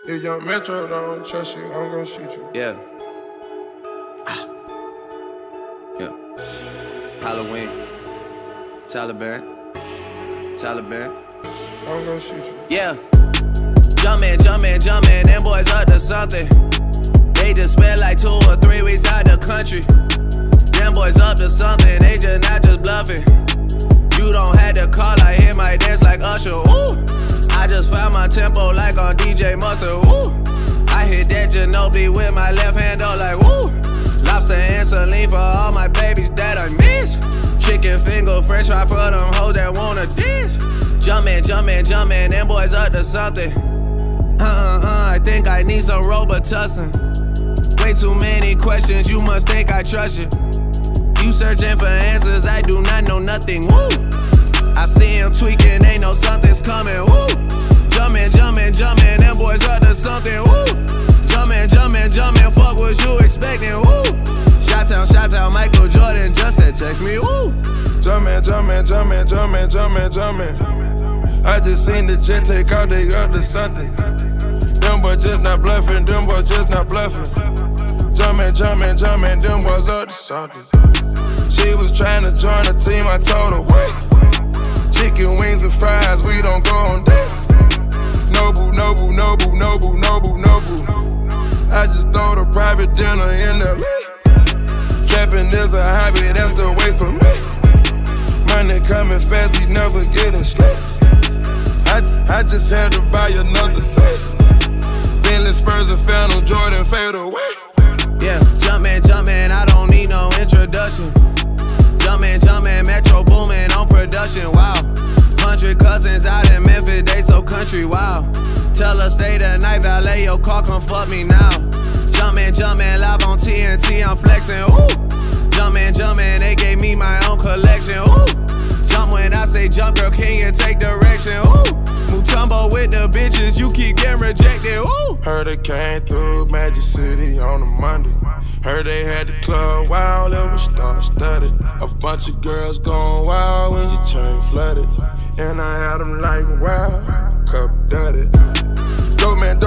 If young Metro don't trust you, I'm gonna shoot you. Yeah. Yeah. Halloween. Taliban. I'm gonna shoot you. Yeah. Jumpin', them boys up to something. They just spent like 2 or 3 weeks out the country. Them boys up to something, they just not just bluffing. You don't have to call, I hit my dance like Usher, ooh. I just found my tempo like on DJ Mustard, ooh. I hit that Ginobili with my left hand, though, like, woo. Lobster and saline for all my babies that I miss. Chicken finger, french fry for them hoes that wanna dance. Jumpin', them boys up to something. I think I need some Robitussin. Way too many questions, you must think I trust you. You searching for answers, I do not know nothing, woo. I see him tweaking, ain't no something's coming, woo. Jumpin', them boys up to something, woo. Jumpin', fuck what you expecting, woo. Shout out, Michael Jordan just said text me, woo. Jumpin'. I just seen the jet take out, they up to something. Them boys just not bluffing, Jumpin', them boys up to something. She was trying to join the team, I told her, wait. Chicken wings and fries, we don't go on dates. Nobu. I just throw the private dinner in LA. Trapping is a hobby, that's the way for me. Money coming fast, we never getting slow. I just had to buy another safe. Bentley Spurs and Phantom Jordan fade away. Yeah, jumpin', I don't need no introduction. Jumpin', Metro boomin' on production, wow. 100 cousins out in Memphis, they so country, wow. Tell her stay the night, valet your car, come fuck me now. Jumpin', live on TNT, I'm flexin', ooh. Jumpin', they gave me my own collection, ooh. Jump when I say jump, girl, can you take direction, ooh. Mutombo with the bitches, you keep getting rejected, ooh. Heard it came through Magic City on a Monday. Heard they had the club wild, it was star-studded. A bunch of girls going wild when your chain flooded. And I had them like, wow, cup dudded. Dope man.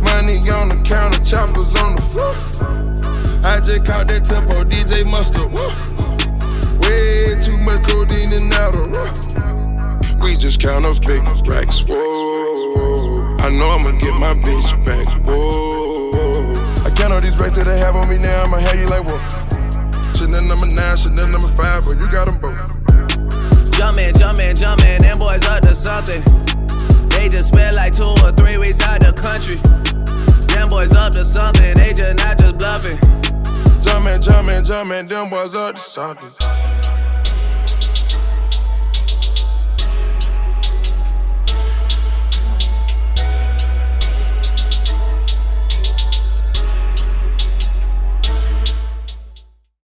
Money on the counter, choppers on the floor. I just caught that tempo, DJ Mustard, woo. Way too much codeine and Adderall. We just count up big racks, whoa. I know I'ma get my bitch back, whoa. I count all these racks that they have on me now, I'ma have you like, whoa. Chanel number 9, Chanel number 5, but you got them both. Jumpin', them boys up to something. They just spent like 2 or 3 weeks out the country. Them boys up to something, they just not just bluffing. Jumpin', them boys up to something.